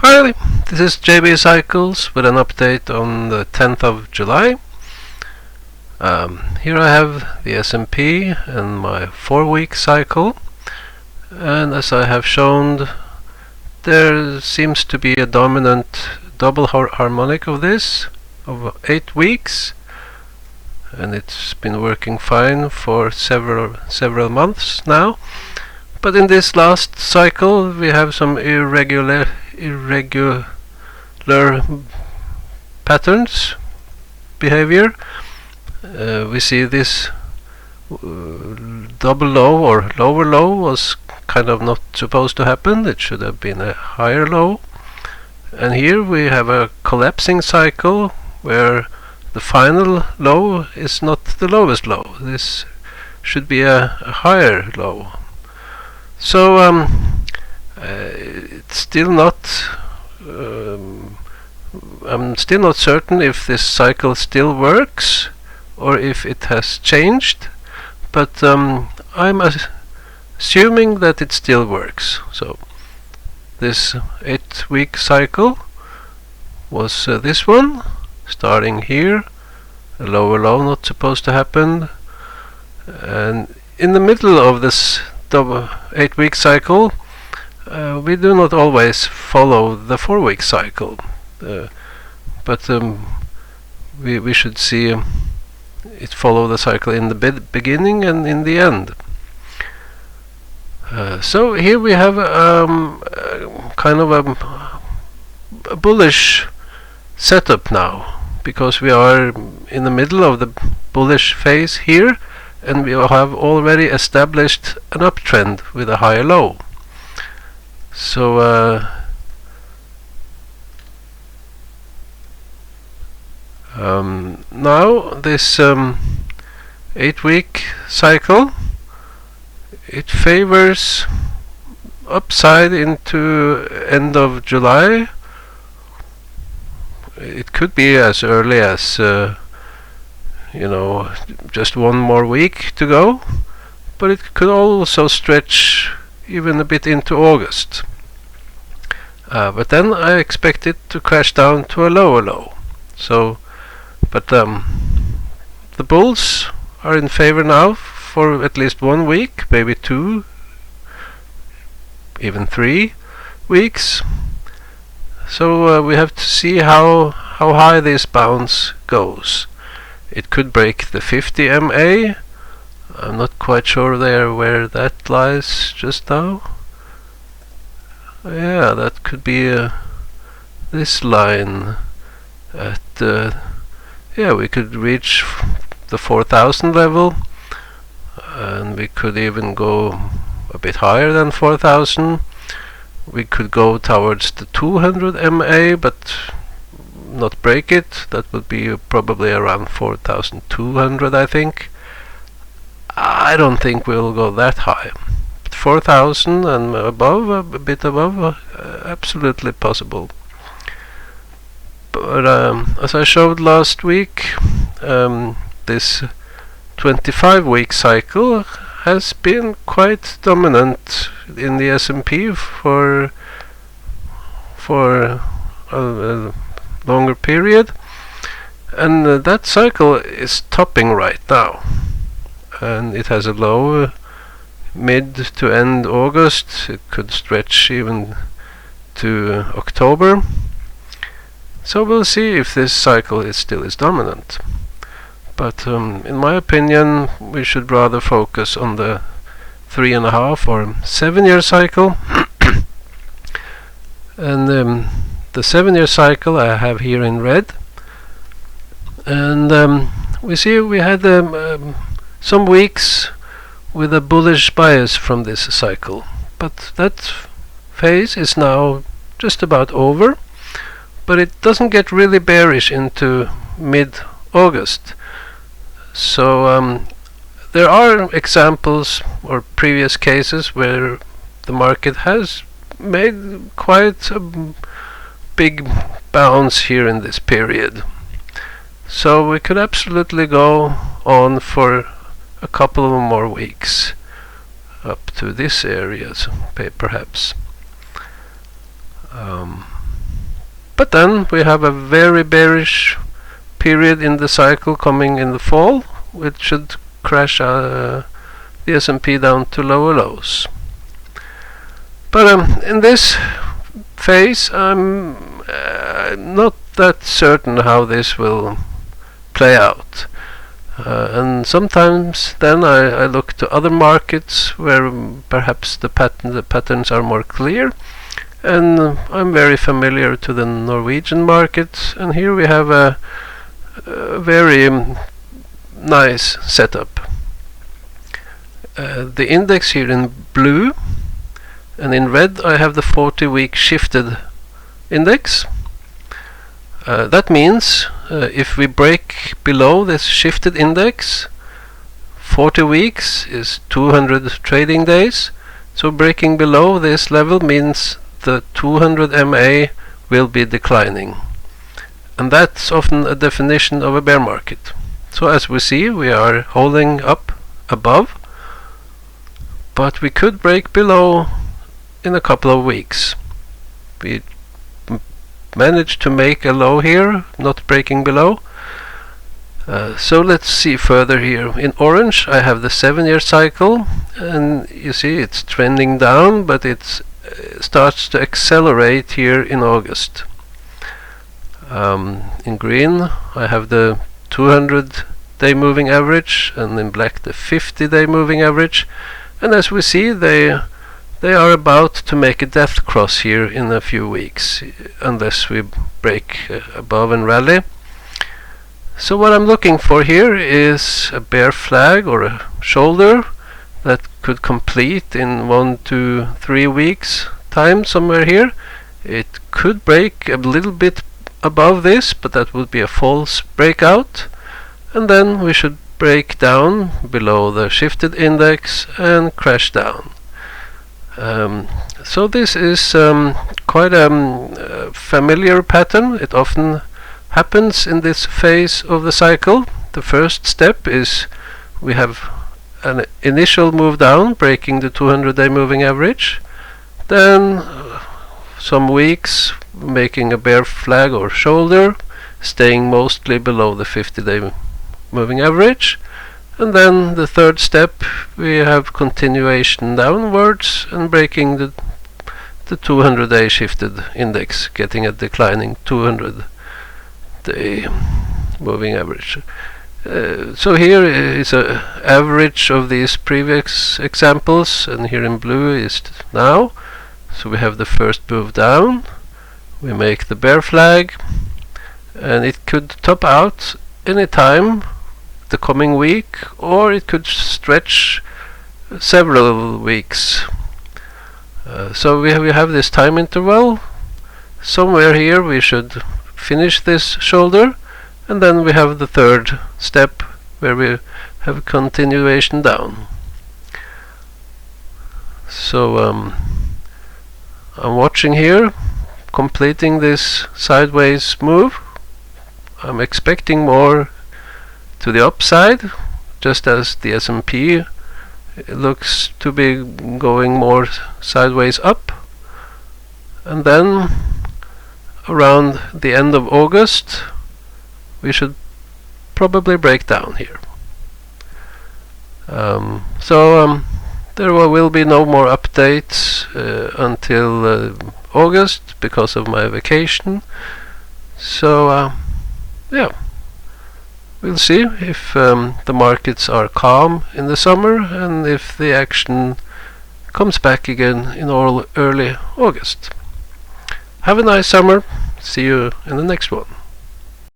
Hi, this is JB Cycles with an update on the 10th of July. Here I have the S&P and my 4-week cycle, and as I have shown, there seems to be a dominant double harmonic of this of 8 weeks, and it's been working fine for several months now. But in this last cycle we have some irregular patterns behavior. We see this double low or lower low was kind of not supposed to happen. It should have been a higher low, and here we have a collapsing cycle where the final low is not the lowest low. This should be a higher low. So it's still not I'm still not certain if this cycle still works or if it has changed, but I'm assuming that it still works. So this 8-week cycle was this one, starting here, a lower low not supposed to happen, and in the middle of this 8-week cycle we do not always follow the 4-week cycle, but we should see it follow the cycle in the beginning and in the end. So here we have kind of a bullish setup now, because we are in the middle of the bullish phase here, and we have already established an uptrend with a higher low. So now this 8-week cycle, it favors upside into end of July. It could be as early as just one more week to go, but it could also stretch even a bit into August. But then I expect it to crash down to a lower low. So, but the bulls are in favor now for at least 1 week, maybe 2, even 3 weeks. So we have to see how high this bounce goes. It could break the 50 MA. I'm not quite sure where that lies just now. Yeah, that could be this line at yeah, we could reach the 4,000 level, and we could even go a bit higher than 4,000. We could go towards the 200 MA but not break it. That would be probably around 4,200, I think. I don't think we'll go that high. 4,000 and above, a bit above, absolutely possible. But as I showed last week, this 25-week cycle has been quite dominant in the S&P for a longer period, and that cycle is topping right now, and it has a low mid to end August. It could stretch even to October. So we'll see if this cycle still is dominant. But in my opinion, we should rather focus on the 3.5 or 7-year cycle. And the 7-year cycle I have here in red. And we see we had some weeks with a bullish bias from this cycle, but that phase is now just about over. But it doesn't get really bearish into mid-August. So there are examples or previous cases where the market has made quite a big bounce here in this period. So we could absolutely go on for a couple of more weeks up to this area, perhaps. But then we have a very bearish period in the cycle coming in the fall, which should crash the S&P down to lower lows. But in this phase, I'm not that certain how this will play out. And sometimes then I look to other markets where perhaps the patterns are more clear. And I'm very familiar to the Norwegian market, and here we have a very nice setup. The index here in blue, and in red I have the 40-week shifted index. That means if we break below this shifted index, 40 weeks is 200 trading days, so breaking below this level means the 200 MA will be declining, and that's often a definition of a bear market. So as we see, we are holding up above, but we could break below in a couple of weeks. We managed to make a low here, not breaking below. So let's see further here. In orange I have the 7-year cycle, and you see it's trending down, but it starts to accelerate here in August. In green I have the 200-day moving average, and in black the 50-day moving average, and as we see they are about to make a death cross here in a few weeks, unless we break above and rally. So what I'm looking for here is a bear flag or a shoulder that could complete in 1 to 3 weeks time, somewhere here. It could break a little bit above this, but that would be a false breakout, and then we should break down below the shifted index and crash down. So this is quite a familiar pattern. It often happens in this phase of the cycle. The first step is we have an initial move down, breaking the 200-day moving average, then some weeks making a bear flag or shoulder, staying mostly below the 50-day moving average, and then the third step we have continuation downwards and breaking the 200-day shifted index, getting a declining 200-day moving average. So here is an average of these previous examples, and here in blue is now. So we have the first move down, we make the bear flag, and it could top out any time the coming week, or it could stretch several weeks. So we have this time interval. Somewhere here we should finish this shoulder, and then we have the third step where we have continuation down. So I'm watching here, completing this sideways move. I'm expecting more to the upside, just as the S&P looks to be going more sideways up, and then around the end of August we should probably break down here. There will be no more updates until August because of my vacation. So yeah, we'll see if the markets are calm in the summer, and if the action comes back again in early August. Have a nice summer. See you in the next one.